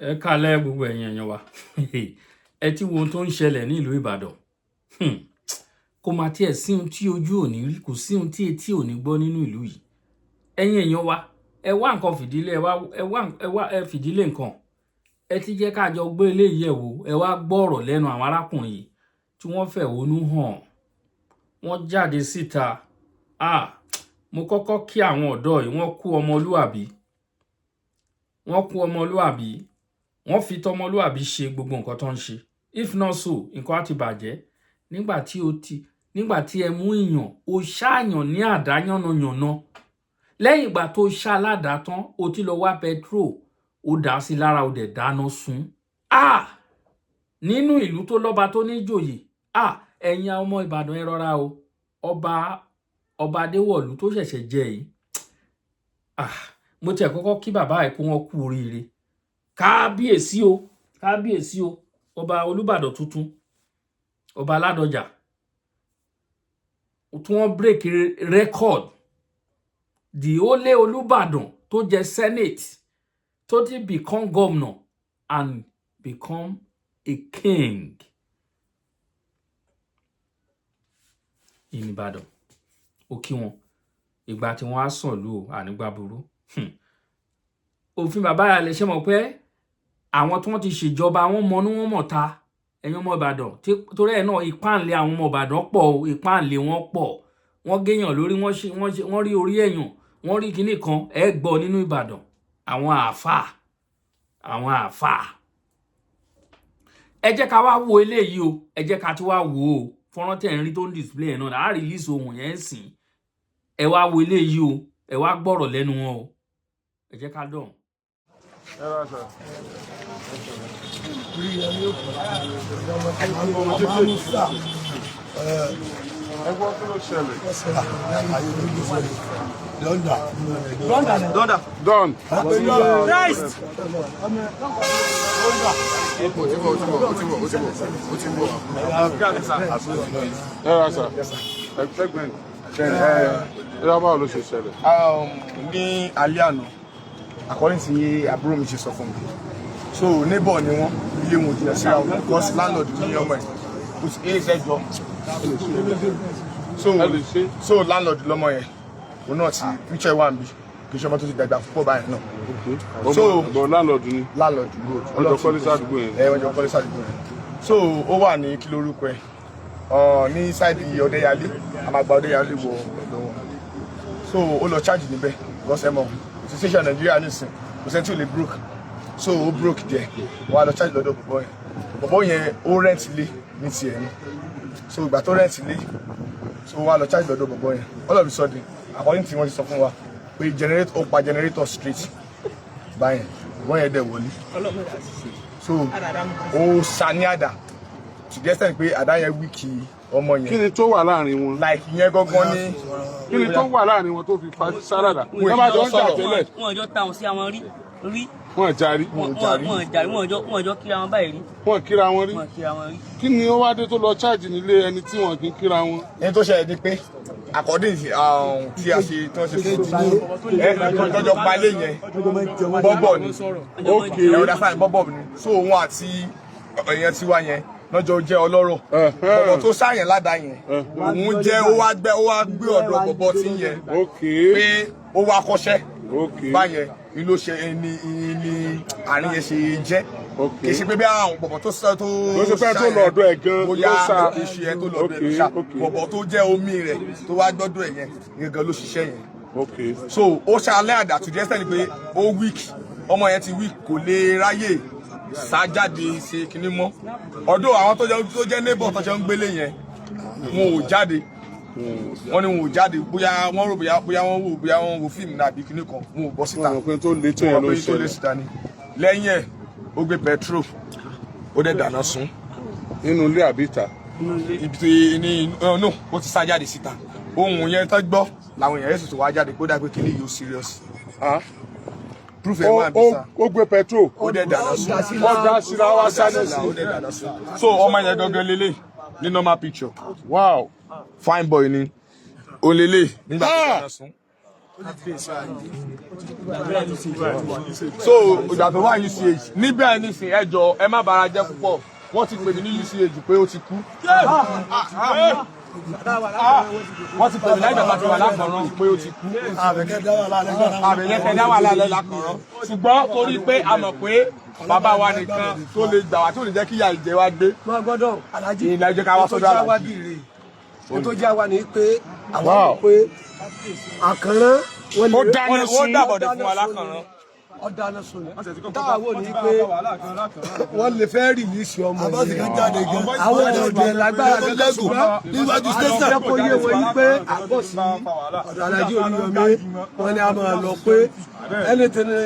Ẹ kálẹ́ gbogbo ẹ̀yin èèyàn wa. Ẹ ti wo ohun tó ń ṣẹlẹ̀ ní ìlú Ìbàdàn. Kò má tiẹ̀ sí ohun tí ojú ò ní rí, kò sí ohun tí etí ò ní gbọ́ nínú ìlú yìí. Ẹ̀yin èèyàn wa, ẹ wá nǹkan fìdílé, ẹ fìdílé nǹkan. Ẹ ti jẹ́ ká jọ gbé eléyìí yẹ̀ wò, ẹ wá gbọ́ ọ̀rọ̀ lẹ́nu àwọn arákùnrin yìí tí wọ́n fẹ̀hónú hàn. Wọ́n jáde síta. Mo kọ́kọ́ kí àwọn ọ̀dọ́ yìí, wọ́n kú ọmọlúàbí. Wọ́n fi tọmọlúàbí ṣe gbogbo nǹkan tó ń ṣe. If not so, nǹkan á ti bàjẹ́. Nígbà tí ẹ mú èèyàn, o ṣáàyàn ní àdá yánnayànna. Lẹ́yìn ìgbà tó ṣá ládàá tán, o ti lọ wá petrol, o dà sí lára, o dẹ̀ dáná sun. Nínú ìlú tó lọ́ba tó ní ìjòyè. Ẹ̀yin ọmọ Ìbàdàn ẹ rọra o. Ọba Adéwọ̀lú tó ṣẹ̀ṣẹ̀ jẹ yìí. Mo tiẹ̀ kọ́kọ́ kí bàbá ẹ̀ kó wọn kú oríire. Kábíyèsí o, ọba Olúbàdàn tuntun, ọba Ládọjà. Tí wọ́n break record. The only Olúbàdàn tó jẹ Senate, tó ti become governor and become a king in Ìbàdàn. Ó kí wọn. Ìgbà tí wọ́n á sàn lù ànígbà burú. Òfin bàbá yà lè ṣe mọ̀ pé àwọn tí wọ́n ti ṣèjọba wọn mọnú wọn mọ̀ ta. Ẹ̀yin ọmọ Ìbàdàn torí ẹ̀ náà ìpáǹlé àwọn ọmọ Ìbàdàn pọ̀ o, ìpáǹlé wọn pọ̀. Wọ́n géèyàn lórí, wọ́n rí orí èèyàn, wọ́n rí kinní kan ẹ gbọ́ nínú Ìbàdàn. Àwọn àáfàá. Ẹ jẹ́ ká wá wo eléyìí o, ẹ jẹ́ ká tún wá wò ó. Fọ́nrán tẹ̀ ń rí tó ń display ẹ̀ náà, á release ohun yẹn sìn. Ẹ wá wo eléyìí o, ẹ wá gbọ́rọ̀ lẹ́nu wọn o. Ẹ jẹ́ ká dọ̀n. Ẹgbọ́n kí ló ṣẹlẹ̀? Don. Christ! Báwo ló ṣe ṣẹlẹ̀? Ní alẹ́ àná, according sí àbúrò mi ṣe sọ fún mi. So neighbor ni wọ́n, ilé wọn jìnà sí àwọn because landlord ní ọmọ ẹ̀. Kò sí ẹjọ́. So landlord lọ́mọ yẹn, òun náà ti picture wà níbí. Kì í ṣe ọmọ tó ti dàgbà púpọ̀ báyìí náà. So landlord ni? Landlord. Ọjọ́ kọ́lé sádùúgbò yẹn? Ọjọ́ kọ́lé sádùúgbò yẹn. So ó wà ní kí lórúkọ ẹ̀. Ní sáìdì Ọdẹ́yálé, a máa gba Ọdẹ́yálé wọ ọ̀dọ̀ wọn. So ó lọ charge níbẹ̀ because ẹ mọ̀ situation Nàìjíríà nìsín kò sẹ́ni tí ò lè broke. So ó broke there. Wọ́n á lọ charge lọ́dọ̀ bọ̀bọ̀ yẹn. Bọ̀bọ̀ yẹn ó rent ilé ní tiẹ̀ ni. So ìgbà tó rent ilé, so wọ́n á lọ charge lọ́dọ̀ bọ̀bọ̀ yẹn. All of a sudden, according tí wọ́n ti sọ fún wa pé ó pa generator straight báyẹn wọ́n yẹn dẹ̀ wọlé. So ó sa ní àdá to the extent pé àdá yẹn wíìkì ọmọ yẹn. Kí ni tó wà láàrin wọn? Like ìyẹn gangan ní. Kí ni tó wà láàrin wọn tó fi fa sáràdà? Wọ́n bá jọ ń jà tẹ́lẹ̀. Wọ́n jọ táwọn sí àwọn rí. Wọ́n jàrí. Wọ́n jọ kíra wọn báyìí rí. Wọ́n kíra wọn rí. Kí ni ó wá dé tó lọ charge nílé ẹni tí wọ́n kì í kíra wọn? Ẹni tó ṣẹlẹ̀ ni pé according tí a ṣe tí wọ́n ṣe fún lọ́jọ́ palẹ̀ yẹn bọ́bọ̀ ni. Ẹ̀rọ dáfà bọ́bọ̀ ni. So wọn àti èèyàn tiwa yẹn lọ́jọ́ jẹ́ ọlọ́rọ̀. Bọ̀bọ̀ tó sáyẹn ládàá yẹn. Òun jẹ́ ó wá gbé ọ̀dọ̀ bọ̀bọ̀ tí yẹn. Pé ó wá kọ́ṣẹ́. Báyẹn ìlú ṣe ní àárín yẹn ṣe jẹ́. Kì í ṣe pé bí àwọn bọ̀bọ̀ tó sọ tó ṣáyẹn tó lọ́dọ̀ ẹ̀ gan ló sá. Kì í ṣe ẹ tó lọ́dọ̀ ẹ̀ ló sá. Bọ̀bọ̀ tó jẹ́ omi rẹ̀ tó wá gbọ́dọ̀ ẹ̀ yẹn gangan ló ṣiṣẹ́ yẹn. So ó ṣalẹ́ àdá tó jẹ́ sẹ́ni pé ó weak, ọmọ yẹn ti weak, kò lè ráyè sájáde ṣe kinní mọ́. Ọ̀dọ̀ àwọn tó jẹ́ neighbor tó jẹ́ ń gbélé yẹn wọn ò jáde. Wọ́n ní wọn ò jáde bóyá wọ́n rò bóyá wọ́n wo fíìmù náà àbí kinní kan wọn ò bọ́ síta. Wọ́n pé tó lé tó yẹn ló ṣẹlẹ̀. Lẹ́yìn ẹ̀ ó gbé petrol ó dẹ̀ dáná sun. Nínú ilé àbí ìta? Ibi ní no ó ti sá jáde síta. Ohun yẹn tó gbọ́ làwọn èèyàn yẹn sì wá jáde kó dàgbé kinní yóò serious. Proof ẹ̀ máa bí sá. Ó gbé petrol. Ó dẹ̀ dáná sun. Wọ́n dá síra wá sáré sí. Ó dẹ̀ dáná sun. So ọmọ yẹn gangan lélẹ̀ ní normal picture. Wow. Fine boy ni. Ó lélẹ̀ nígbà tó dáná sun. so ìgbà tó wà UCH níbẹ̀ nísìn ẹjọ́ ẹ má bàrà jẹ́ púpọ̀ wọ́n ti pè mí ní UCH pé ó ti kú. wọ́n ti pè mí láì bàbá ti wà lákànrán pé ó ti kú. àbẹ̀lẹ́kẹ̀ dá wà lálẹ́ lákànrán ṣùgbọ́n torí pé a mọ̀ pé bàbá wa nìkan tó lè gbà wá tó lè jẹ́ kí ìyà ìjẹ wa gbé. wọ́n gbọ́dọ̀ alájí ìlà ìjẹ ká wá sọ́dọ̀ alájí. tó já wa ní pé àwọn pé àkànrán ó dàbọ̀dẹ̀ fún wa lákànrán. ọ̀dáná sọ̀rọ̀ táwọn ò ní pé wọ́n lè fẹ́ rìlíìsì ọmọ yìí àwọn ọ̀dẹ̀ lágbára gẹ́gẹ́ ṣùgbọ́n níwájú stéṣà jẹ́ kó yé wọ́n yí pé àbọ̀ sí ọ̀dọ̀ Alájí Oríyọmí wọn ni a máa lọ pé ẹni tí ní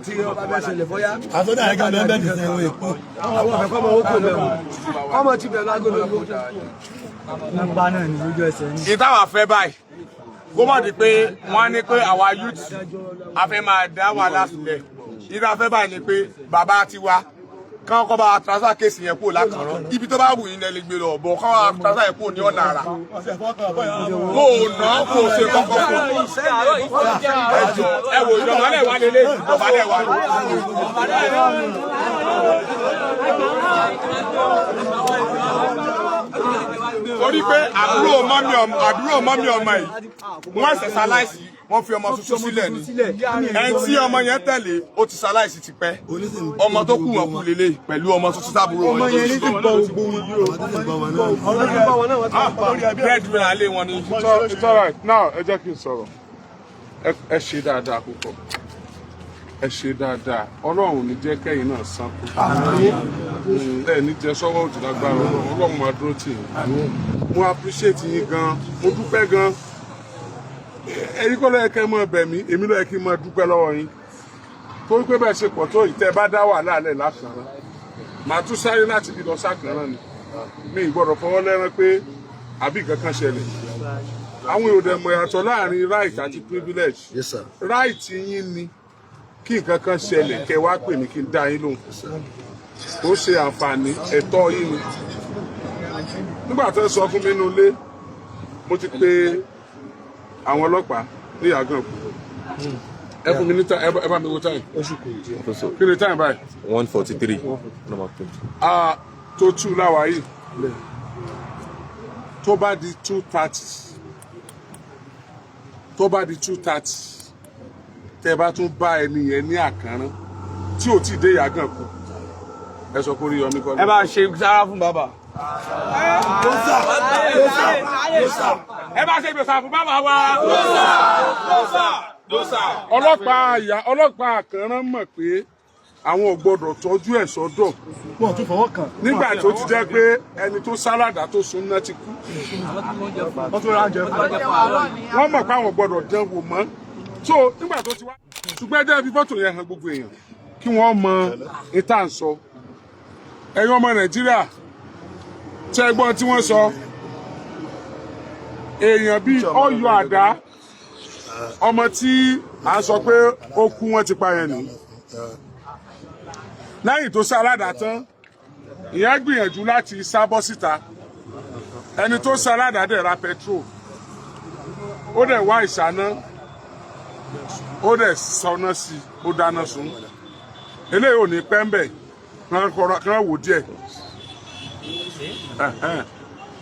ti ọba bẹ́ẹ̀ ṣẹlẹ̀ bóyá. àtúndà ẹ̀ka ló ń bẹ́ẹ̀ dìde ìwé èpo. àwọn ọ̀fẹ́ kọ́mọ owó kò lẹ́wọ̀ ọmọ ti bẹ̀rẹ̀ lágolo owó. nípa náà ní ojú ẹsẹ̀ ní. ìtawà fẹ́ báyìí kó mọ̀ di pé wọ́n á ní pé àwa youth a fẹ́ máa dá wàhálà sílẹ̀ ìta fẹ́ báyìí ni pé bàbá ti wá káwọn kọ́ bá wa transfer kéèsì yẹn kúrò lákànrán ibi tó bá wù yín lẹ́lẹ́ gbé lọ bọ̀ káwọn wa transfer yẹn kúrò ní ọ̀nà àrà kó o ná kó o ṣe kọ́kọ́ kó ẹ wò ìdọ̀bálẹ̀ wà lélẹ̀ ìdọ̀bálẹ̀ wà. torí pé àbúrò mọ́mí ọmọ yìí wọ́n ṣẹ̀ ṣaláìsì wọ́n fi ọmọ tuntun sílẹ̀ ni ẹni tí ọmọ yẹn tẹ̀lé ó ti ṣaláìsì ti pẹ́ ọmọ tó kù wọn kú lélẹ̀ pẹ̀lú ọmọ tuntun tábúrò wọn. ọmọ yẹn ní ti bọ gbogbo wọn bẹ́ẹ̀dì rẹ̀ alẹ́ wọn ni. It's all right. Now ẹ jẹ́ kí n sọ̀rọ̀ ẹ ṣe dáadáa púpọ̀ ẹ ṣe dáadáa Ọlọ́run ní jẹ́ kẹ́yìn náà san kú ẹ ní jẹ sọ́wọ́ òjò lágbára Ọlọ́run máa dúró tì yín mo appreciate yín gan mo dúpẹ́ gan ẹ̀yin kọ́ ló yẹ kẹ́ mọ́ bẹ̀ mí èmi ló yẹ kí n máa dúpẹ́ lọ́wọ́ yín torí pé bẹ́ẹ̀ ṣe pọ̀ tó yìí tẹ́ bá dá wàhálà lẹ̀ lákànrán màá tún sáré láti bí lọ sákànrán ni mi ì gbọ́dọ̀ fọwọ́ lẹ́rán pé àbí kankan ṣẹlẹ̀ àwọn èrò dẹ̀ mọ̀ yàtọ̀ láàrin right àti privilege right yín ni kí nǹkan kan ṣẹlẹ̀ kẹ́ wá pè mí kí n dá yín lóhùn ó ṣe àǹfààní ẹ̀tọ́ yín ni nígbà tó ń sọ fún mi nínú ilé mo ti pe àwọn ọlọ́pàá ní Àgànkù ẹ fún mi ní ẹ bá mi wo time kí ni time báyìí 1:43 tó 2 láwa yìí tó bá di 2:30 tẹ́ bá tún bá ẹni yẹn ní àkànrán tí ò tí ì dé Àgànkù ẹ sọ pé Oríyọmí kọ́ ẹ bá ṣe sára fún bàbá. ẹ bá ṣe gbèsè fún bàbá wa. ọlọ́pàá àkànrán mọ̀ pé àwọn ò gbọ́dọ̀ tọ́jú ẹ̀ sọ́dọ̀ nígbà tó ti jẹ́ pé ẹni tó sálàdà tó sun náà ti kú wọ́n mọ̀ pé àwọn ò gbọ́dọ̀ dán wò mọ́ so nígbà tó ti wá ṣùgbọ́n ẹ jẹ́ fi fọ́tò yẹn hàn gbogbo èèyàn kí wọ́n mọ ìta ń sọ ẹ̀yin ọmọ Nàìjíríà tẹ́ gbọ́n tí wọ́n sọ èèyàn bíi ọyọ àdá ọmọ tí à ń sọ pé ó kú wọ́n ti pa yẹn nù lẹ́yìn tó sá aládàá tán ìyẹn gbìyànjú láti sá bọ́ síta ẹni tó sá aládàá dẹ̀ ra petrol ó dẹ̀ wá ìṣáná ó dẹ̀ sọná sí ó dáná sun eléyìí ò ní pẹ́ńbẹ̀ kán wò díẹ̀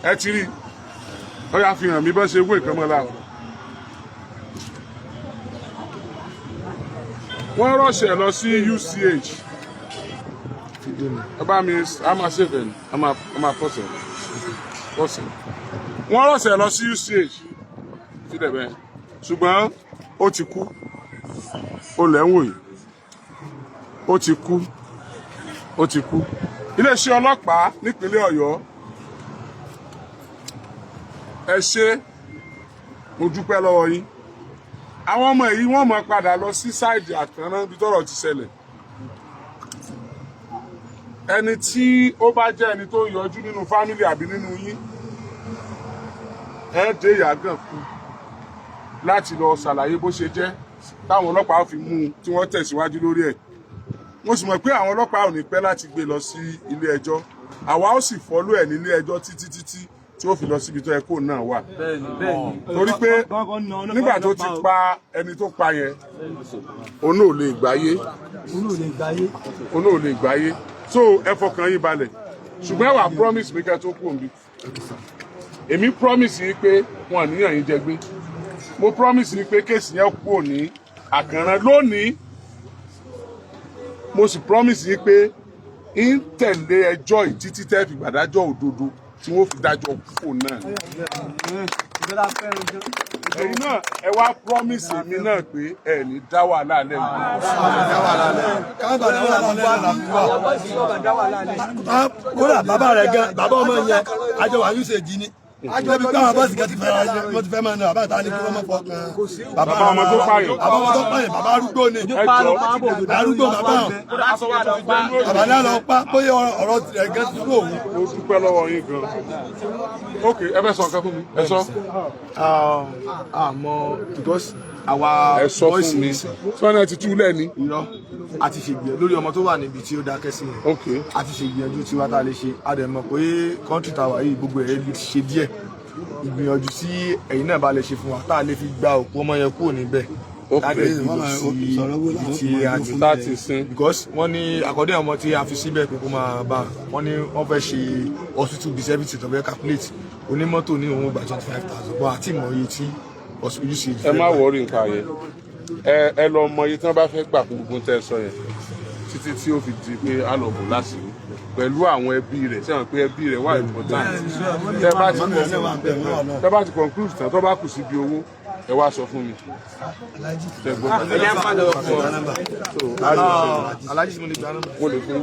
ẹ ti rí ó yà fi hàn mí bá ṣe wé nǹkan mọ́ láwọn. wọ́n rọ̀ṣẹ̀ lọ sí UCH ẹ bá mi a máa ṣe fẹ̀ ní a máa pọ̀sẹ̀ wọ́n rọ̀ṣẹ̀ lọ sí UCH sílẹ̀ bẹ́ẹ̀ ṣùgbọ́n ó ti kú ó lẹ̀ ń wò yìí ó ti kú iléeṣẹ́ ọlọ́pàá nípínlẹ̀ Ọ̀yọ́ ẹ ṣé mo dúpẹ́ lọ́wọ́ yín àwọn ọmọ yìí wọ́n máa padà lọ sí sáìdì àkànrán bí tọ́rọ̀ ti ṣẹlẹ̀ ẹni tí ó bá jẹ́ ẹni tó yọjú nínú fámílì àbí nínú yín ẹ dé Àgànkù láti lọ ṣàlàyé bó ṣe jẹ́ táwọn ọlọ́pàá fi mú un tí wọ́n tẹ̀síwájú lórí ẹ̀ mo sì mọ̀ pé àwọn ọlọ́pàá ò ní pẹ́ láti gbé lọ sí ilé ẹjọ́ àwa ó sì fọ́lú ẹ̀ nílé ẹjọ́ títí tí ó fi lọ síbi tó yẹ kó náà wà torí pé nígbà tó ti pa ẹni tó pa yẹn òun ò lè gbáyé òun ò lè gbáyé so ẹ fọkàn yín balẹ̀ ṣùgbọ́n ẹ wá promise mi kẹ́ tó kú òǹbí èmi promise yín pé wọn àníyàn yín jẹ gbé mo promise yín pé kéèsì yẹn kú òní àkànràn lónìí mo sì promise yín pé ń tẹ̀lé ẹjọ́ yìí títí tẹ́ fi gbàdájọ́ òdodo tí wọ́n fi dájọ́ kúkú náà. ẹ̀yin náà ẹ wá promise èmi náà pé ẹ ní dá wàhálà lẹ́nu. kódà bàbá rẹ̀ gan bàbá ọmọ yẹn àjọ wà yóò ṣe jí ni àjọ bí káwọn bọ́ọ̀sì kan ti fẹ́ máa ná bàbá ta ni kí wọ́n máa fọ kan. bàbá ọmọ tó pààyàn. bàbá ọmọ tó pààyàn bàbá arúgbó ni. arúgbó bàbá wọn. bàbá náà lọ pa bóyá ọ̀rọ̀ tirẹ̀ gan ti kú òun. ó dúpẹ́ lọ́wọ́ yín gan. ok ẹ fẹ́ sọ nǹkan fún mi ẹ sọ. àmọ́ because àwa ẹ sọ fún mi tí wọ́n náà ti tú lẹ́ni. irọ́ a ti ṣègbìyànjú lórí ọmọ tó wà níbi tí ó dákẹ́ sí yẹn. ok a ti ṣègbìyànjú tí wàá ta lè ṣe a dẹ̀ mọ̀ pé kọ́ńtì tàwa yìí gbogbo ẹ̀ lè ṣe díẹ̀ ìgbìyànjú tí ẹ̀yin náà bá lè ṣe fún wa tá a lè fi gba òkú ọmọ yẹn kúrò níbẹ̀ láti ibi láti sin. because wọ́n ní àkọ́dé ọmọ tí a fi síbẹ̀ pé kó máa bá wọ́n ní wọ́n fẹ́ ṣe hospital bill service tó fẹ́ calculate onímọ́tò ní òun gba 25,000 bọ́ àti ìmọ̀ iye tí hospital ṣe. ẹ má wọrí nǹkan yẹn ẹ lọ mọ iye tí wọ́n bá fẹ́ gbà fún gbogbo tẹ́ ẹ sọ yẹn títí tí ó fi di pé a lọ bò láṣìírí pẹ̀lú àwọn ẹbí rẹ̀ sẹ́wọ̀n pé ẹbí rẹ̀ wà important tẹ́ bá ti conclude tán tó bá kù síbi owó ẹ wá sọ fún mi. alájí mo lè gba nọ́mbà. mo lè fún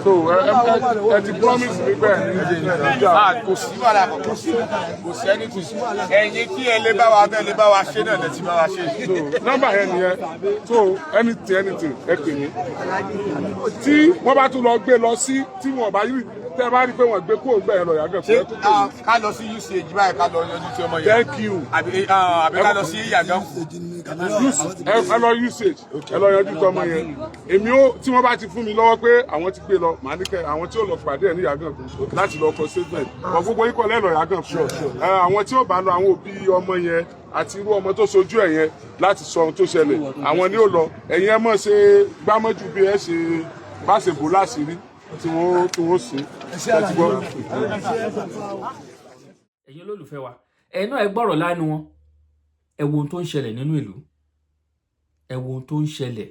so ẹ ti promise mi bẹ́ẹ̀ kò sí wàhálà kò sí ẹni tù sí ẹ̀yin kí ẹ lè bá wa bẹ́ẹ̀ lè bá wa ṣe náà lè ti bá wa ṣe. so nọ́mbà yẹn nìyẹn so anything ẹ pè mí tí wọ́n bá tún lọ gbé lọ sí tí wọ́n bá yí tẹ́ bá rí pé wọ́n gbé kó gbẹ ẹ lọ yàgàn fún ẹ tó pè mí. ká lọ sí usage báyìí ká lọ yanjú tí ọmọ yẹn. thank you. àbí ká lọ sí yàgàn. ẹ lọ usage ẹ lọ yanjú tí ọmọ yẹn èmi ó tí wọ́n bá ti fún mi lọ́wọ́ pé àwọn ti gbé lọ màá ní kẹ́ àwọn tí ó lọ pàdé ẹ̀ ní yàgàn láti lọ kọ statement ọ̀ gbogbo yín kọ́ lẹ́lọ yàgàn fún àwọn tí ó bá lọ àwọn òbí ọmọ yẹn àti irú ọmọ tó sojú ẹ̀ yẹn láti sọ ohun tó ṣẹlẹ̀ àwọn ni ó lọ ẹ̀yin ẹ mọ̀ ṣe gbámọ́jú bí ẹ ṣe bá ṣe bò láṣìírí tí wọ́n sìn ẹ ti gbọ́. ẹ̀yin olólùfẹ́ wa ẹ̀ náà ẹ gbọ́rọ̀ lánàá wọn ẹ wo ohun tó ń ṣẹlẹ̀ nínú ìlú ẹ wo ohun tó ń ṣẹlẹ̀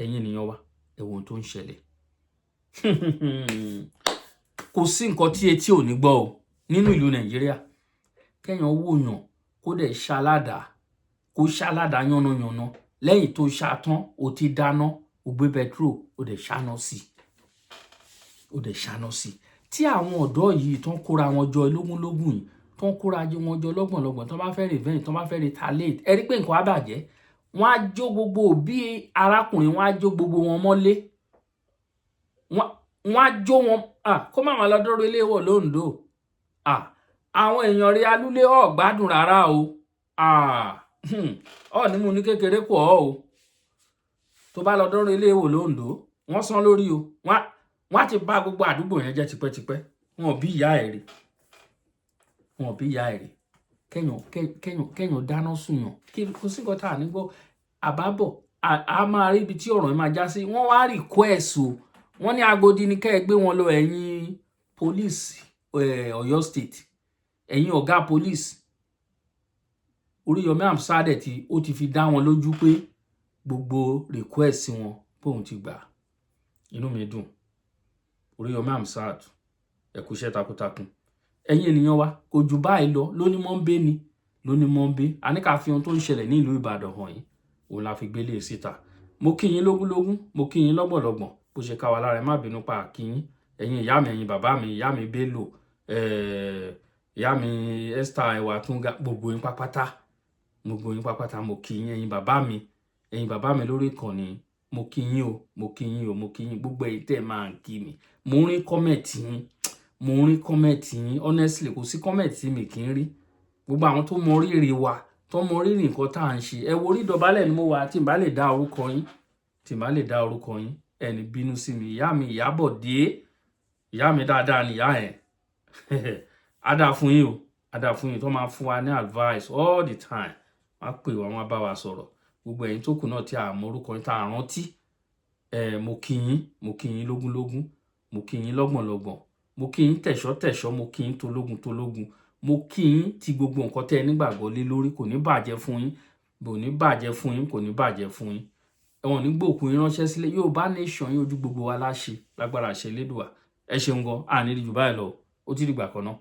ẹ̀yin ènìyàn wa ẹ wo ohun tó ń ṣẹlẹ̀ kò sí nǹkan tí etí ò ní gbọ́ o nínú ìlú Nàìjíríà kẹ́yàn wòyàn kó dẹ̀ ṣaládàá kó ṣaládàá yánnayànna lẹ́yìn tó ṣàtán ó ti dáná ó gbé pẹtrol ó dẹ̀ ṣáná sí tí àwọn ọ̀dọ́ yìí tó ń kóra wọn jọ lógúnlógún yìí tó ń kóra wọn jọ lọ́gbọ̀nlọ́gbọ̀n tó bá fẹ́ revenge tó bá fẹ́ retaliate ẹ rí pé nǹkan á bàjẹ́ wọ́n á jó gbogbo òbí arákùnrin wọ́n á jó gbogbo wọn mọ́lé wọ́n á jó wọn kó má máa lọ dọ́rọ̀ ilé wọ̀ lóńdó àwọn èèyàn rí alúlé gbádùn rárá o ní mo ní kékeré pọ̀ o tó bá lọ dọ́rọ̀ ilé wọ̀ lóńdó wọ́n san lórí o wọ́n á ti bá gbogbo àdúgbò yẹn jẹ́ tipẹ́tipẹ́ wọn ò bí ìyá ẹ̀ rí kẹ́yàn dáná sùnyàn kò sí nǹkan tá à ní gbọ́ àbábọ̀ a máa rí ibi tí ọ̀rọ̀ yẹn máa já sí wọ́n wá request o wọ́n ní Agodi ní kẹ́ ẹ gbé wọn lọ ẹ̀yìn police Ọ̀yọ́ state ẹ̀yìn ọ̀gá police Oríyọmí Hamzat tí ó ti fi dá wọn lójú pé gbogbo request wọn bóun ti gbà inú mi dùn Oríyọmí Hamzat ẹ kú iṣẹ́ takuntakun ẹ̀yin ènìyàn wa kò jù báyìí lọ lóní mọ́ńbé a ní ká fi ohun tó ń ṣẹlẹ̀ ní ìlú Ìbàdàn hàn yín òun la fi gbélé síta mo kí yín lógúnlógún mo kí yín lọ́gbọ̀nlọ́gbọ̀n bó ṣe ká wa lára ẹ má bínú pa àkíyín ẹ̀yin ìyá mi ẹ̀yin bàbá mi ìyá mi Bello ìyá mi Esther ẹwà túnga gbogbo yín pápátá mo kí yín ẹ̀yin bàbá mi lórí ìkànnì mo kí yín gbogbo èyí tẹ́ máa ń kí mi mo ń rí kọ́mẹ̀tì yín honestly kò sí kọ́mẹ̀tì mi kì í rí gbogbo àwọn tó mọ rírì wa tó mọ rírì nǹkan tá à ń ṣe ẹ wo orí ìdọ̀bálẹ̀ ni mo wà tí n bá lè dá orúkọ yín ẹni bínú sí mi. Ìyá mi Ìyábọ̀dé, ìyá mi dáadáa ni ìyá yẹn. Ada fún yín o, ada fún yín tó máa fún wa ní advice all the time. Wọ́n pè wá, wọ́n bá wa sọ̀rọ̀. Gbogbo ẹ̀yin tó kù náà tí a mọ orúkọ yín tá a rántí. Mo kí yín lógúnlógún, mo kí yín lọ́gbọ̀nlọ́gbọ̀n, mo kí yín tẹ̀ṣọ́, mo kí yín tológun, mo kí yín tí gbogbo nǹkan tẹ́ ẹ nígbàgbọ́ lé lórí kò ní bàjẹ́ fún yín, kò ní bàjẹ́ fún yín, kò ní bàjẹ́ fún yín. Ẹ̀wọ̀n ní gbòkú yín ránṣẹ́ sílé. Yorùbá nation yín ojú gbogbo wa láṣẹ lágbára àṣẹ Elédùà. Ẹ ṣeun gan, àní rí jù báyìí lọ. Ó ti dìgbà kan náà.